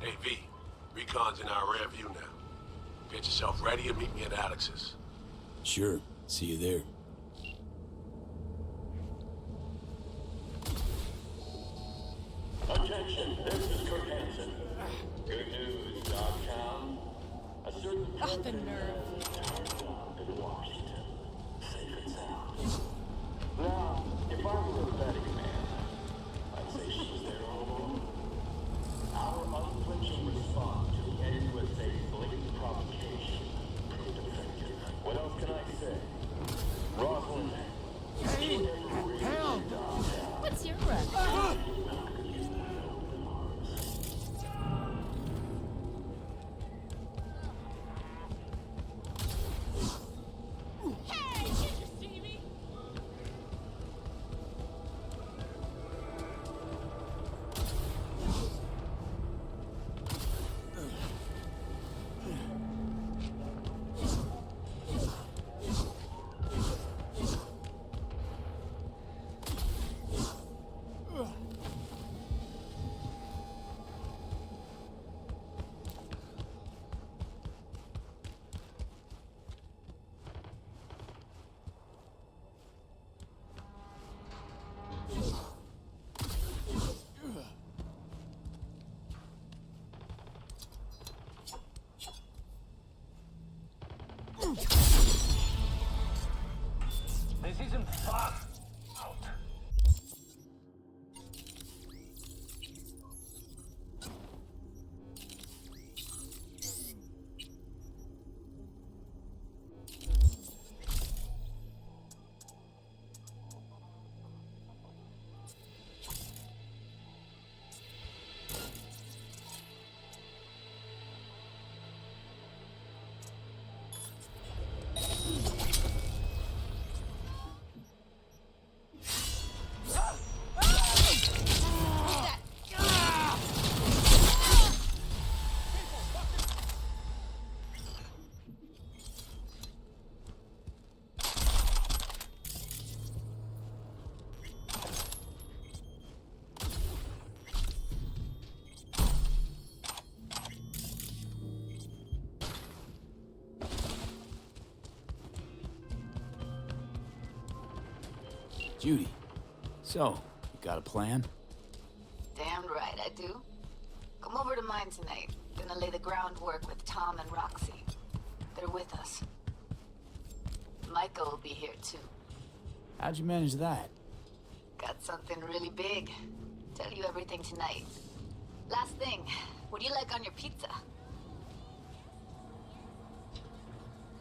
Hey, V. Recon's in our rear view now. Get yourself ready and meet me at Alex's. Sure. See you there. Attention, this is Kurt Hansen. Good news, Dogtown. A certain Oh, the nerve. in Washington. Safe and sound. Now, if I were a betting man, I'd say she was there all along. Our unflinching response to the NUSA's blatant provocation proved effective. What else can I say? Rosalind, Hey, help! What's your rush? Hey, did you see me? this isn't fun. Out. Judy. So, you got a plan? Damn right I do. Come over to mine tonight. Gonna lay the groundwork with Tom and Roxy. They're with us. Michael will be here too. How'd you manage that? Got something really big. Tell you everything tonight. Last thing, what do you like on your pizza?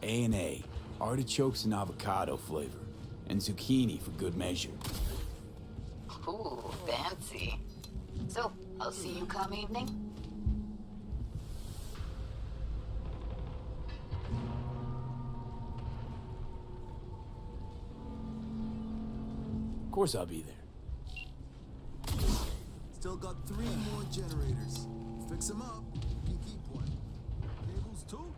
A&A. Artichokes and avocado flavor. And zucchini for good measure. Ooh, fancy. So, I'll see you come evening? Of course I'll be there. Still got 3 more generators. Fix them up. You can keep one. Cables too?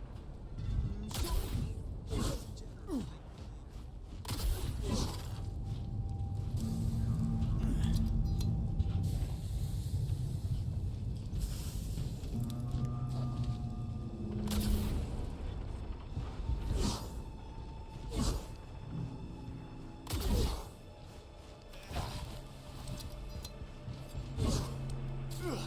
Sure.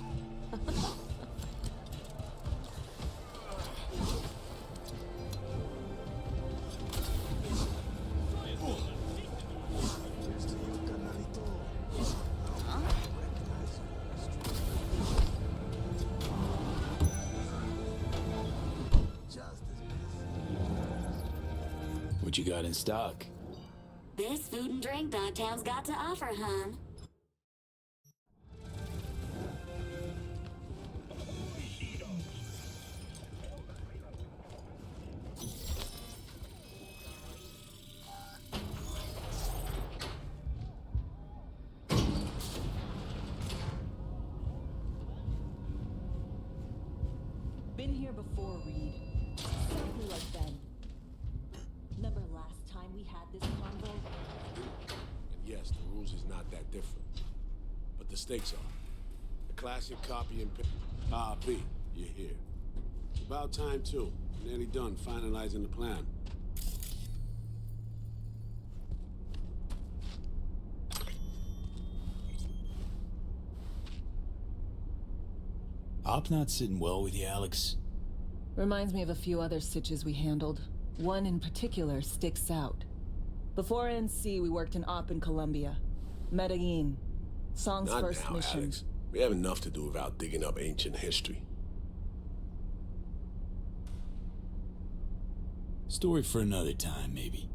What you got in stock? This food and drink Dogtown's got to offer, hon. Been here before, Reed. Exactly like then. Remember last time we had this convo? And yes, the rules is not that different. But the stakes are. The classic copy and paste. Ah, V, you're here. It's about time, too. Nearly done finalizing the plan. Op not sitting well with you, Alex. Reminds me of a few other stitches we handled. One in particular sticks out. Before NC, we worked in Op in Colombia. Medellin. Song's Not first now, mission. Alex. We have enough to do without digging up ancient history. Story for another time, maybe.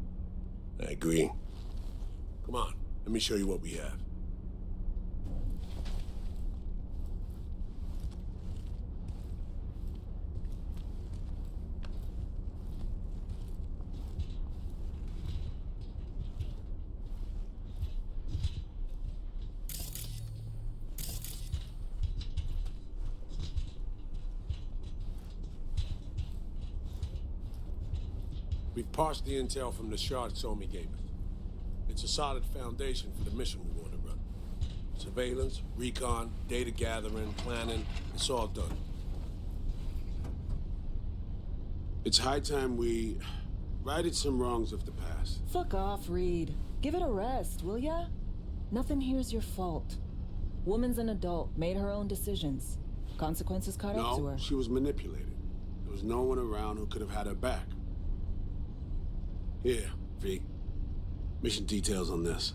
I agree. Come on, let me show you what we have. We've parsed the intel from the shard Somi gave us. It's a solid foundation for the mission we want to run. Surveillance, recon, data gathering, planning, it's all done. It's high time we righted some wrongs of the past. Fuck off, Reed. Give it a rest, will ya? Nothing here's your fault. Woman's an adult, made her own decisions. Consequences caught up to No, her. she was manipulated. There was no one around who could have had her back. Here, V. Mission details on this.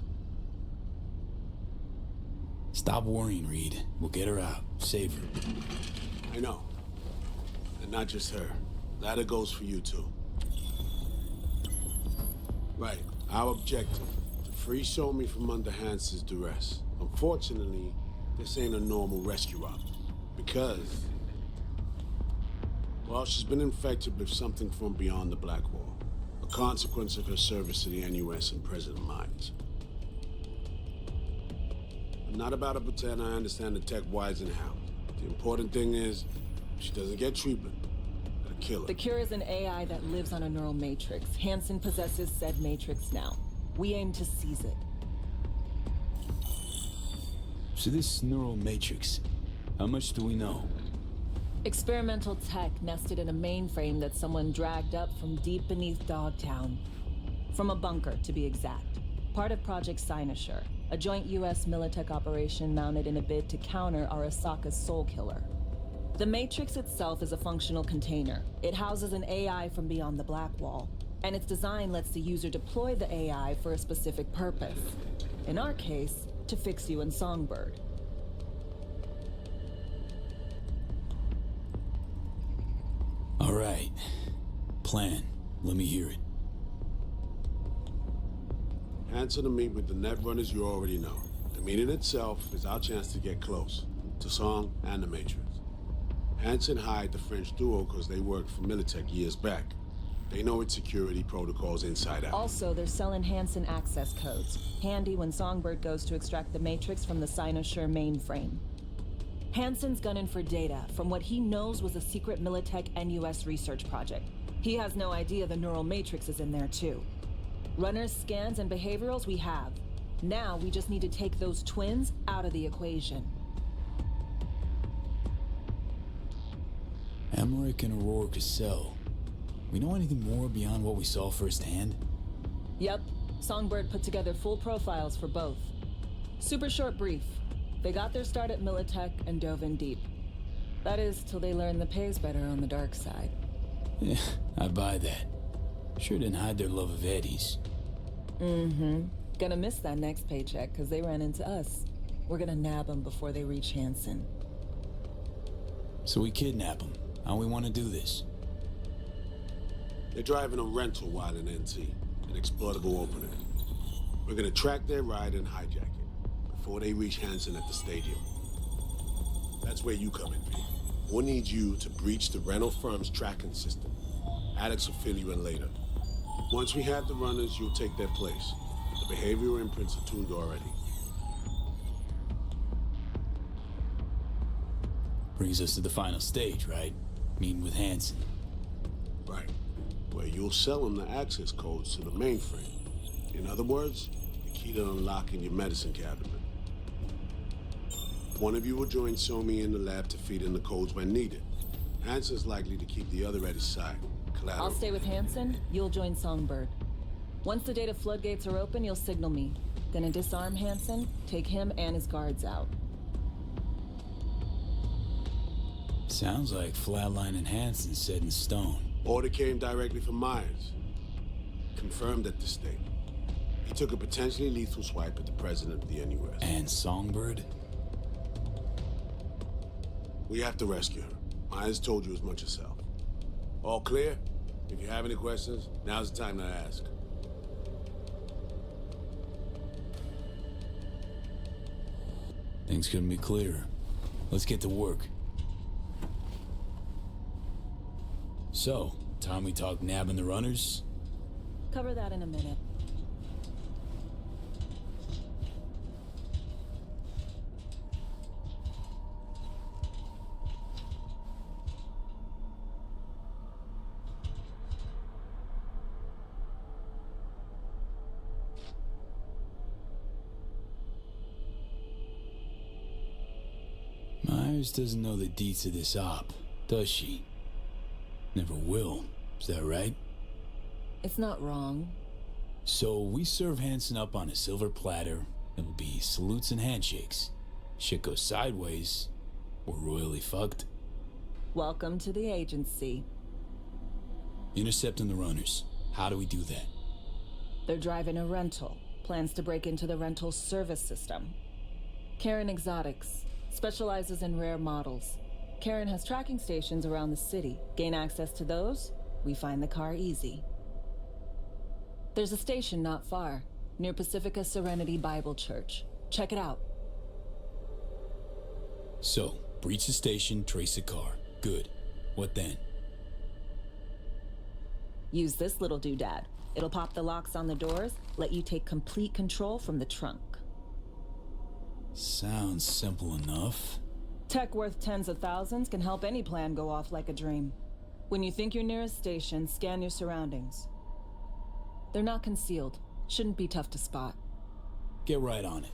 Stop worrying, Reed. We'll get her out. Save her. I know. And not just her. That goes for you, too. Right. Our objective. To free Somi from under Hansen's duress. Unfortunately, this ain't a normal rescue op. Because... well, she's been infected with something from beyond the Black Wall. A consequence of her service to the NUS and President Mines. I'm not about to pretend I understand the tech whys and hows. The important thing is, if she doesn't get treatment, it'll kill her. The cure is an AI that lives on a neural matrix. Hansen possesses said matrix now. We aim to seize it. So this neural matrix, how much do we know? Experimental tech nested in a mainframe that someone dragged up from deep beneath Dogtown. From a bunker, to be exact. Part of Project Cynosure, a joint US Militech operation mounted in a bid to counter Arasaka's soul killer. The Matrix itself is a functional container. It houses an AI from beyond the Black Wall, and its design lets the user deploy the AI for a specific purpose. In our case, to fix you and Songbird. All right. Plan. Let me hear it. Hansen to meet with the net runners you already know. The meeting itself is our chance to get close. To Song and the Matrix. Hansen hired the French duo because they worked for Militech years back. They know its security protocols inside out. Also, they're selling Hansen access codes. Handy when Songbird goes to extract the Matrix from the Cynosure mainframe. Hansen's gunning for data from what he knows was a secret Militech NUS research project. He has no idea the neural matrix is in there too. Runners, scans, and behaviorals we have. Now we just need to take those twins out of the equation. Emmerich and Aurora Cassell. We know anything more beyond what we saw firsthand? Yep, Songbird put together full profiles for both. Super short brief. They got their start at Militech and dove in deep. That is, till they learned the pay's better on the dark side. Yeah, I buy that. Sure didn't hide their love of Eddie's. Mm-hmm. Gonna miss that next paycheck, because they ran into us. We're gonna nab them before they reach Hansen. So we kidnap them. How we want to do this? They're driving a rental while in NT, an exploitable opener. We're gonna track their ride and hijack it before they reach Hansen at the stadium. That's where you come in, V. We'll need you to breach the rental firm's tracking system. Alex will fill you in later. Once we have the runners, you'll take their place. The behavioral imprints are tuned already. Brings us to the final stage, right? Meeting with Hansen. Right. Where you'll sell them the access codes to the mainframe. In other words, the key to unlocking your medicine cabinet. one of you will join Somi in the lab to feed in the codes when needed. Hansen's likely to keep the other at his side. Collateral. I'll stay with Hansen, you'll join Songbird. Once the data floodgates are open, you'll signal me. Gonna disarm Hansen, take him and his guards out. Sounds like Flatline and Hansen set in stone. Order came directly from Myers. Confirmed at the state. He took a potentially lethal swipe at the president of the NUS. And Songbird? We have to rescue her. Myers told you as much herself. All clear? If you have any questions, now's the time to ask. Things couldn't be clearer. Let's get to work. So, time we talk nabbing the runners? Cover that in a minute. Myers doesn't know the deets of this op, does she? Never will, is that right? It's not wrong. So we serve Hansen up on a silver platter. It'll be salutes and handshakes. Shit goes sideways, we're royally fucked. Welcome to the agency. Intercepting the runners. How do we do that? They're driving a rental. Plans to break into the rental service system. Karen Exotics. Specializes in rare models. Karen has tracking stations around the city. Gain access to those, we find the car easy. There's a station not far, near Pacifica Serenity Bible Church. Check it out. So, breach the station, trace the car. Good. What then? Use this little doodad. It'll pop the locks on the doors, let you take complete control from the trunk. Sounds simple enough. Tech worth tens of thousands can help any plan go off like a dream. When you think you're near a station, scan your surroundings. They're not concealed. Shouldn't be tough to spot. Get right on it.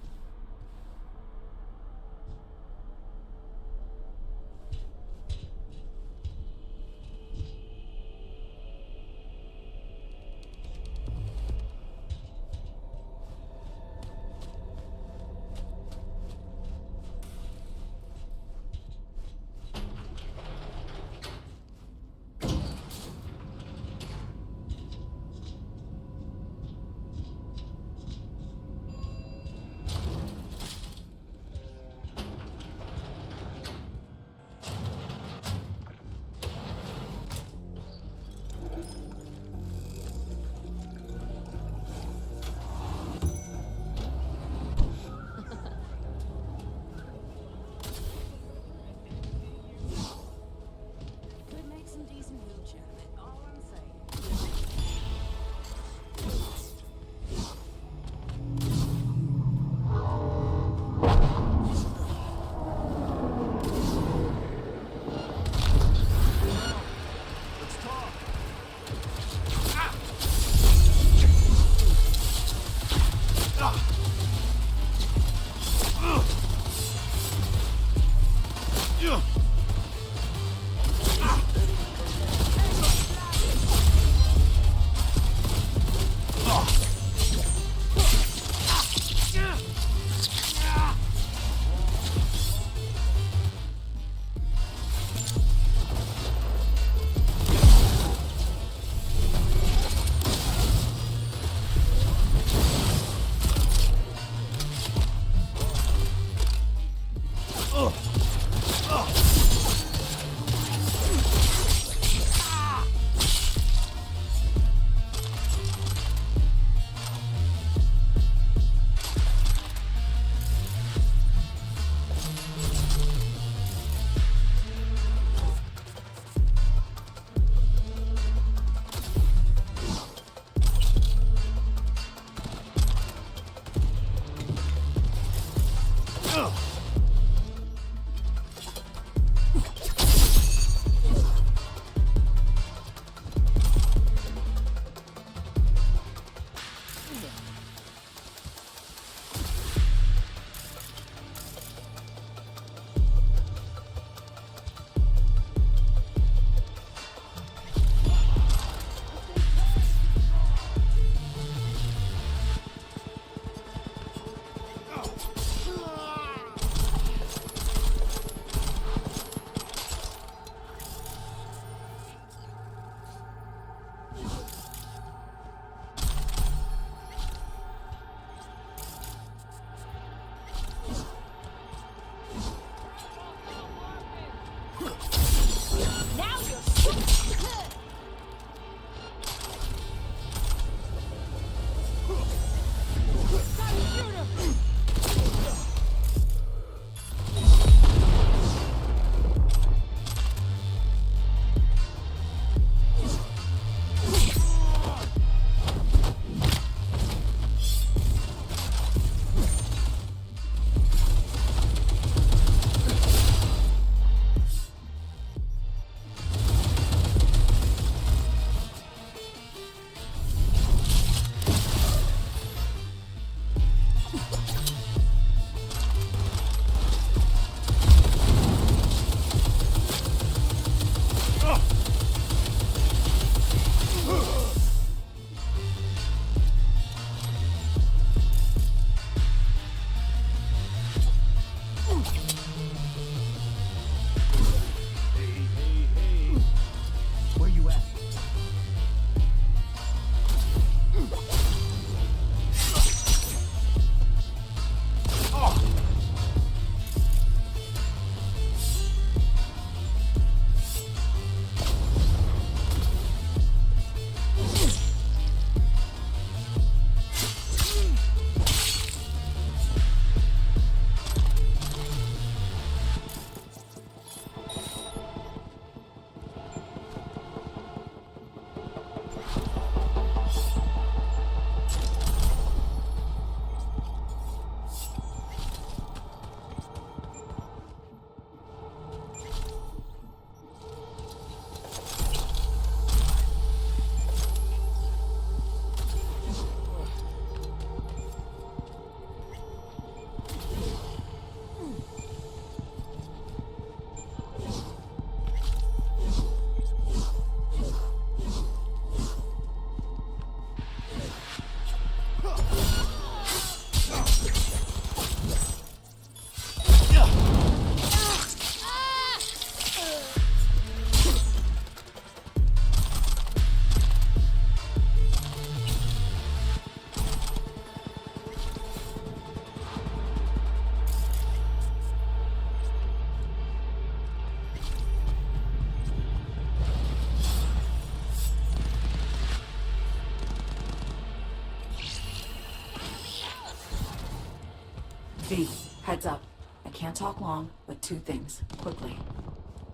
V, heads up. I can't talk long, but two things, quickly.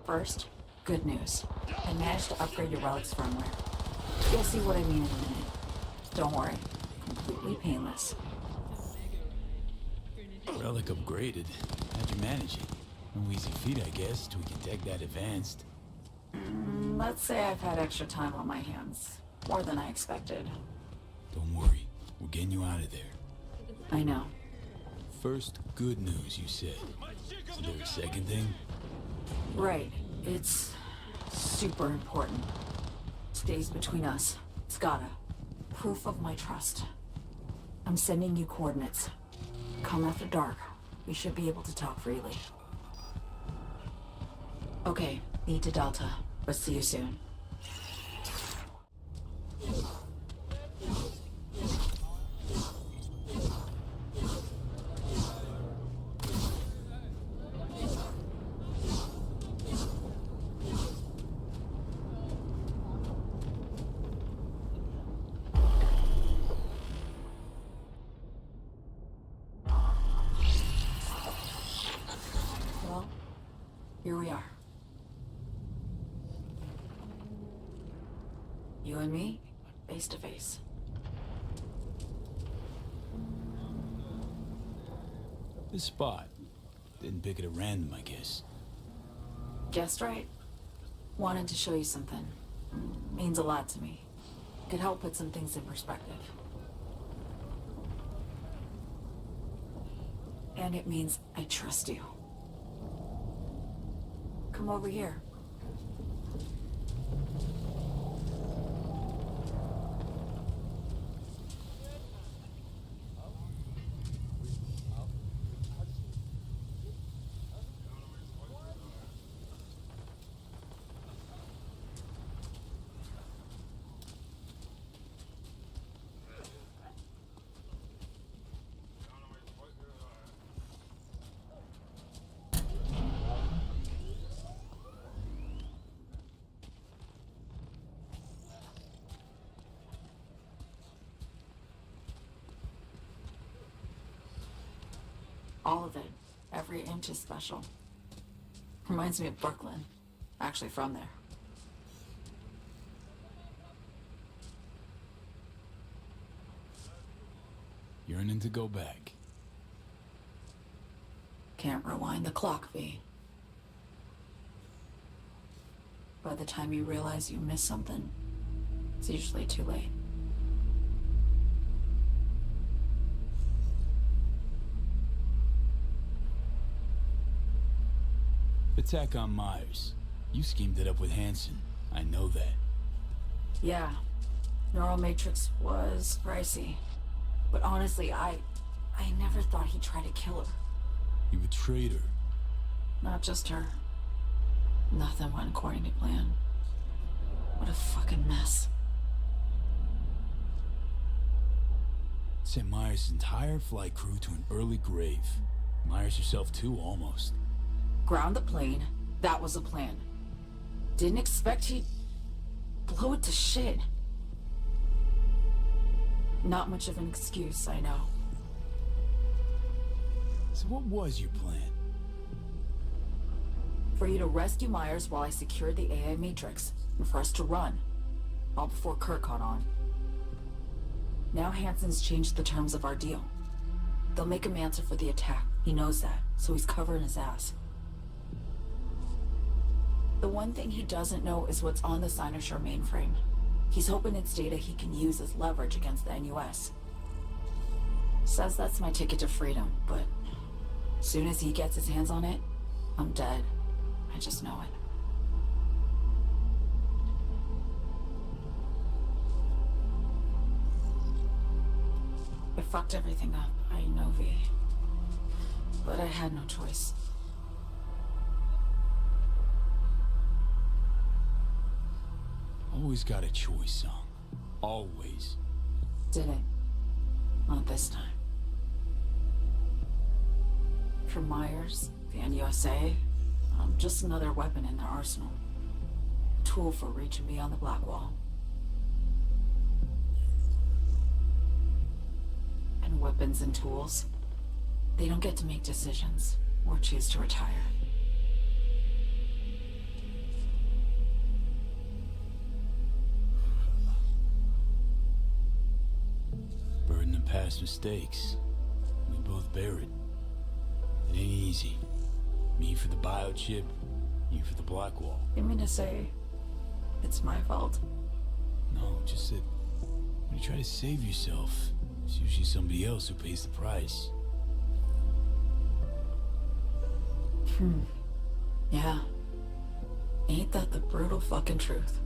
First, good news. I managed to upgrade your relic's firmware. You'll see what I mean in a minute. Don't worry. Completely painless. Relic upgraded. How'd you manage it? No easy feat, I guess, to a tech that advanced. Let's say I've had extra time on my hands. More than I expected. Don't worry. We're getting you out of there. I know. First, good news, you said. Is there a second thing? Right. It's super important. Stays between us. It's gotta. Proof of my trust. I'm sending you coordinates. Come after dark. We should be able to talk freely. Okay, need to Delta. But see you soon. Well, here we are. You and me, face to face. This spot. Didn't pick it at random, I guess. Guessed right. Wanted to show you something. Means a lot to me. Could help put some things in perspective. And it means I trust you. Come over here. All of it. Every inch is special. Reminds me of Brooklyn. Actually from there. Yearning to go back. Can't rewind the clock, V. By the time you realize you missed something, it's usually too late. Attack on Myers. You schemed it up with Hansen. I know that. Yeah. Neural Matrix was pricey. But honestly, I never thought he'd try to kill her. You betrayed her. Not just her. Nothing went according to plan. What a fucking mess. Sent Myers' entire flight crew to an early grave. Myers herself too, almost. Ground the plane. That was a plan. Didn't expect he'd blow it to shit. Not much of an excuse, I know. So what was your plan? For you to rescue Myers while I secured the AI Matrix, and for us to run. All before Kurt caught on. Now Hansen's changed the terms of our deal. They'll make him answer for the attack. He knows that, so he's covering his ass. The one thing he doesn't know is what's on the Cynosure mainframe. He's hoping it's data he can use as leverage against the NUS. Says that's my ticket to freedom, but as soon as he gets his hands on it, I'm dead. I just know it. I fucked everything up, I know, V. But I had no choice. Always got a choice, son. Always. Didn't. Not this time. For Myers, the NUSA, I'm just another weapon in their arsenal. A tool for reaching beyond the Black Wall. And weapons and tools They don't get to make decisions or choose to retire. Burden of past mistakes. We both bear it. It ain't easy. Me for the biochip, you for the Blackwall. You mean to say it's my fault? No, just that when you try to save yourself, it's usually somebody else who pays the price. Yeah. Ain't that the brutal fucking truth?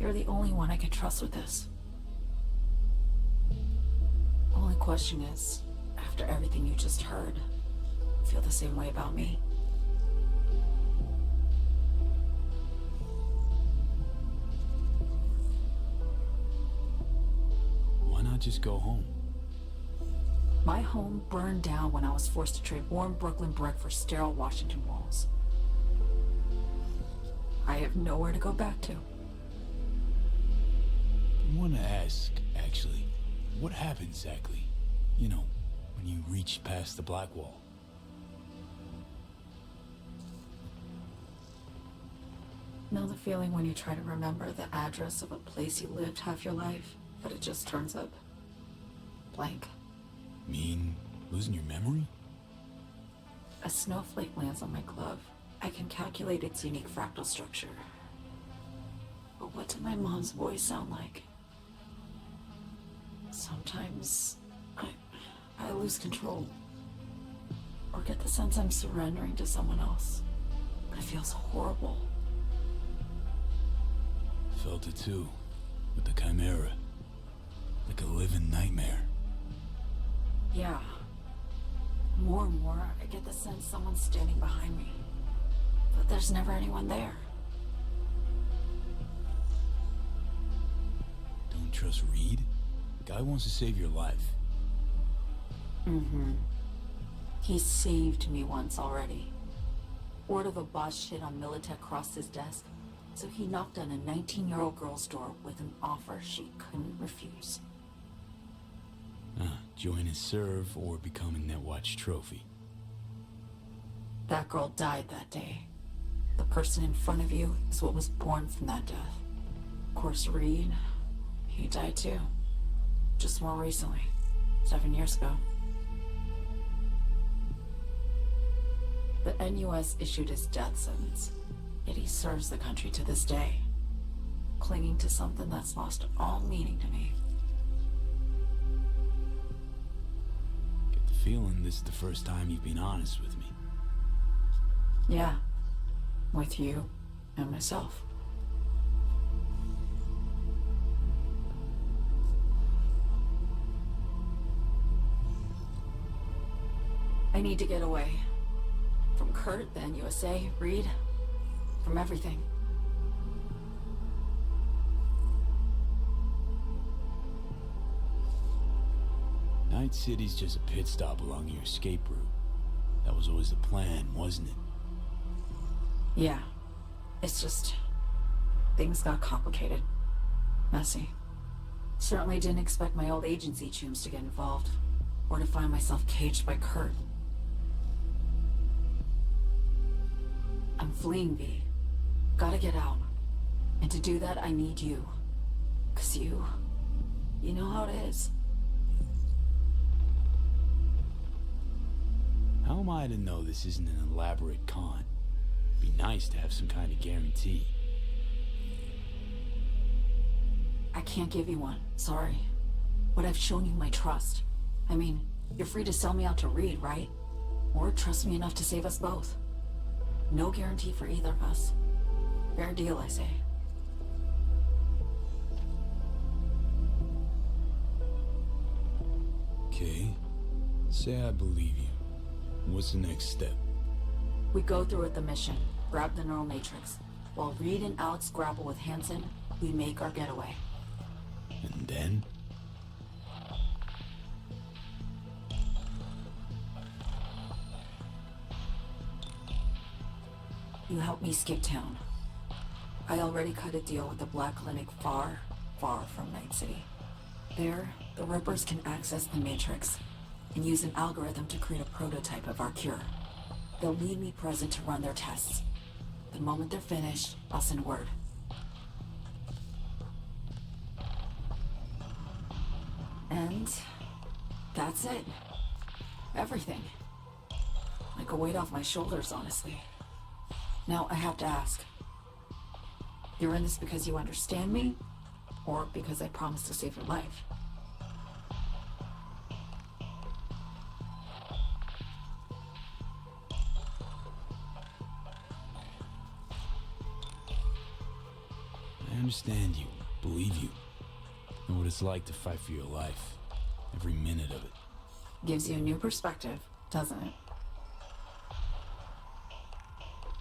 You're the only one I can trust with this. Only question is, after everything you just heard, feel the same way about me? Why not just go home? My home burned down when I was forced to trade warm Brooklyn brick for sterile Washington walls. I have nowhere to go back to. I want to ask, actually, what happened exactly? You know, when you reached past the Blackwall. Know the feeling when you try to remember the address of a place you lived half your life, but it just turns up blank. Mean losing your memory? A snowflake lands on my glove. I can calculate its unique fractal structure. But what did my mom's voice sound like? Sometimes I lose control. Or get the sense I'm surrendering to someone else. But it feels horrible. Felt it too, with the Chimera. Like a living nightmare. Yeah. More and more, I get the sense someone's standing behind me. But there's never anyone there. Don't trust Reed? The guy wants to save your life. He saved me once already. Word of a boss shit on Militech crossed his desk, so he knocked on a 19-year-old girl's door with an offer she couldn't refuse. Join his serve or become a Netwatch trophy. That girl died that day. The person in front of you is what was born from that death. Of course, Reed, he died too. Just more recently. 7 years ago. The NUS issued his death sentence, yet he serves the country to this day, clinging to something that's lost all meaning to me. Get the feeling this is the first time you've been honest with me. Yeah, with you and myself. I need to get away. From Kurt, the NUSA, Reed, from everything. Night City's just a pit stop along your escape route. That was always the plan, wasn't it? Yeah. It's just... things got complicated. Messy. Certainly didn't expect my old agency chooms to get involved. Or to find myself caged by Kurt. I'm fleeing, V. Gotta get out. And to do that, I need you. 'Cause you know how it is. How am I to know this isn't an elaborate con? Be nice to have some kind of guarantee. I can't give you one, sorry. But I've shown you my trust. I mean, you're free to sell me out to Reed, right? Or trust me enough to save us both. No guarantee for either of us. Fair deal, I say. Okay. Say I believe you. What's the next step? We go through with the mission, grab the neural matrix. While Reed and Alex grapple with Hansen, we make our getaway. And then? You help me skip town. I already cut a deal with the Black Clinic far, far from Night City. There, The Rippers can access the Matrix and use an algorithm to create a prototype of our cure. They'll need me present to run their tests. The moment they're finished, I'll send word. And that's it. Everything. Like a weight off my shoulders, honestly. Now, I have to ask. You're in this because you understand me? Or because I promised to save your life? I understand you, believe you. Know what it's like to fight for your life. Every minute of it. Gives you a new perspective, doesn't it?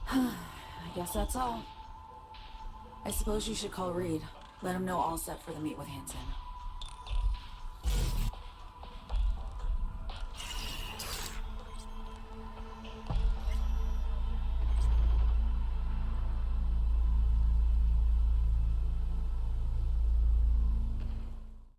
I guess that's all. I suppose you should call Reed. Let him know all set for the meet with Hanson.